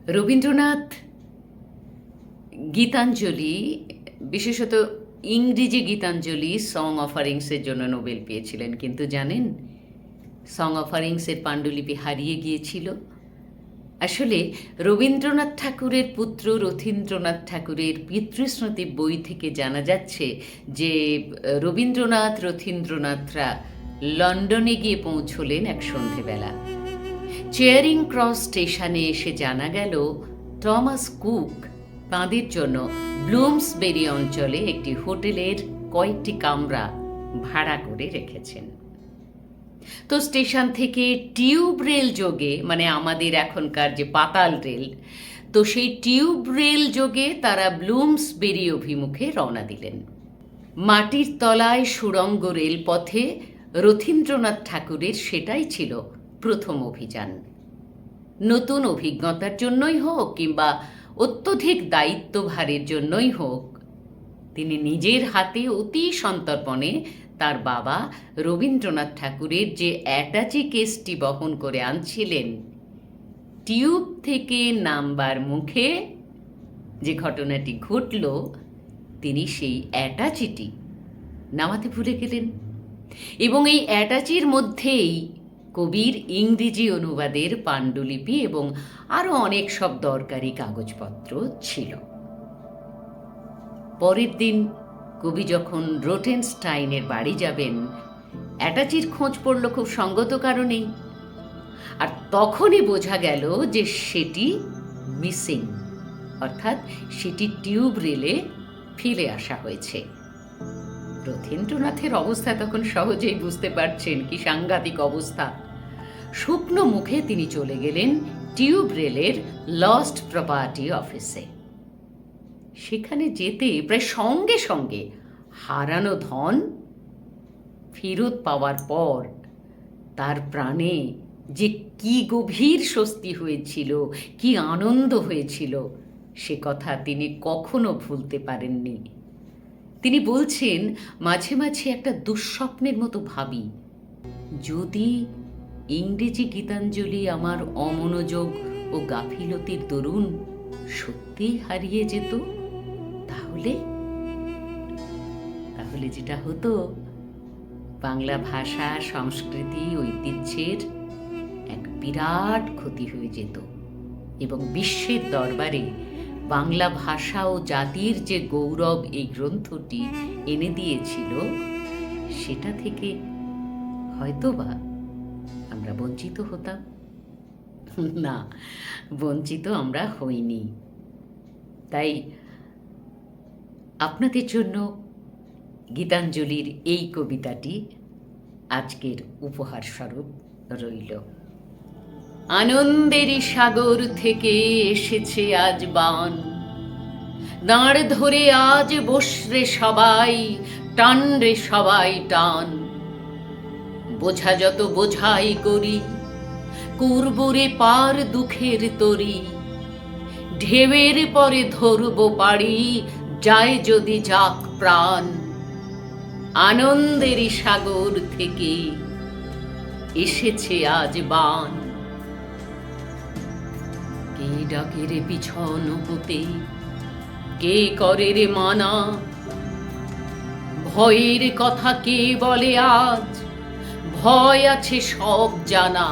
রবীন্দ্রনাথ গীতাঞ্জলি, বিশেষত ইংরেজি গীতাঞ্জলি সং অফারিংসের জন্য নোবেল পেয়েছিলেন, কিন্তু জানেন সং অফারিংসের পাণ্ডুলিপি হারিয়ে গিয়েছিল। আসলে রবীন্দ্রনাথ ঠাকুরের পুত্র রথীন্দ্রনাথ ঠাকুরের পিতৃস্মৃতি বই থেকে জানা যাচ্ছে যে রথীন্দ্রনাথরা লন্ডনে গিয়ে পৌঁছলেন এক সন্ধেবেলা। চেয়ারিং ক্রস স্টেশনে এসে জানা গেল টমাস কুক তাঁদের জন্য ব্লুমসবেরি অঞ্চলে একটি হোটেলের কয়েকটি কামরা ভাড়া করে রেখেছেন। তো স্টেশন থেকে টিউব রেল যোগে, মানে আমাদের এখনকার যে পাতাল রেল, তো সেই টিউব রেল যোগে তারা ব্লুমসবেরি অভিমুখে রওনা দিলেন। মাটির তলায় সুড়ঙ্গ রেলপথে রথীন্দ্রনাথ ঠাকুরের সেটাই ছিল প্রথম অভিযান। নতুন অভিজ্ঞতার জন্যই হোক কিংবা অত্যধিক দায়িত্বভারের জন্যই হোক, তিনি নিজের হাতে অতি সন্তর্পণে তার বাবা রবীন্দ্রনাথ ঠাকুরের যে অ্যাটাচি কেসটি বহন করে আনছিলেন, টিউব থেকে নামবার মুখে যে ঘটনাটি ঘটল, তিনি সেই অ্যাটাচিটি নামাতে ভুলে গেলেন। এবং এই অ্যাটাচির মধ্যেই কবির ইংরেজি অনুবাদের পাণ্ডুলিপি এবং আরও অনেক সব দরকারি কাগজপত্র ছিল। পরের দিন কবি যখন রোটেনস্টাইনের বাড়ি যাবেন, অ্যাটাচির খোঁজ পড়ল খুব সঙ্গত কারণেই, আর তখনই বোঝা গেল যে সেটি মিসিং, অর্থাৎ সেটি টিউব রেলে ফিরে আসা হয়েছে। রথীন্দ্রনাথের অবস্থা তখন সহজেই বুঝতে পারছেন কি সাংঘাতিক অবস্থা। শুকনো মুখে তিনি চলে গেলেন টিউব রেলের লস্ট প্রপার্টি অফিসে। সেখানে যেতে প্রায় সঙ্গে সঙ্গে হারানো ধন ফেরত পাওয়ার পর তার প্রাণে যে কি গভীর স্বস্তি হয়েছিল, কি আনন্দ হয়েছিল, সে কথা তিনি কখনো ভুলতে পারেননি। তিনি বলছেন, মাঝে মাঝে একটা দুঃস্বপ্নের মতো ভাবি, যদি ইংরেজি গীতাঞ্জলি আমার অমনোযোগ ও গাফিলতির দরুন সত্যিই হারিয়ে যেত, তাহলে যেটা হতো, বাংলা ভাষা, সংস্কৃতি, ঐতিহ্যের এক বিরাট ক্ষতি হয়ে যেত এবং বিশ্বের দরবারে বাংলা ভাষা ও জাতির যে গৌরব এই গ্রন্থটি এনে দিয়েছিল, সেটা থেকে হয়তোবা আমরা বঞ্চিত হতাম। না, বঞ্চিত আমরা হইনি। তাই আপনাদের জন্য গীতাঞ্জলির এই কবিতাটি আজকের উপহার স্বরূপ রইল। আনন্দেরই সাগর থেকে এসেছে আজ বান, দাঁড় ধরে আজ বসরে সবাই, টান রে সবাই টান। বোঝা যত বোঝাই করি, করবরে পার দুঃখের তরি, ঢেউয়ের পরে ধরব পাড়ি, যায় যদি যাক প্রাণ। আনন্দেরই সাগর থেকে এসেছে আজ বান। কে ডাকে রে পিছন হতে, কে করে রে মানা, ভয়ের কথা কে বলে আজ, ভয় আছে সব জানা।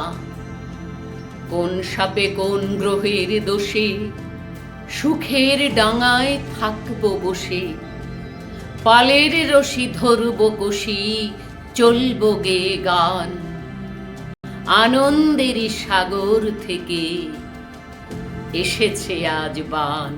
কোন সাপে কোন গ্রহের দোষে, সুখের ডাঙায় থাকবো বসে, পালের রশি ধরব কষি, চলব গে গান। আনন্দেরই সাগর থেকে এসেছে আজ বান।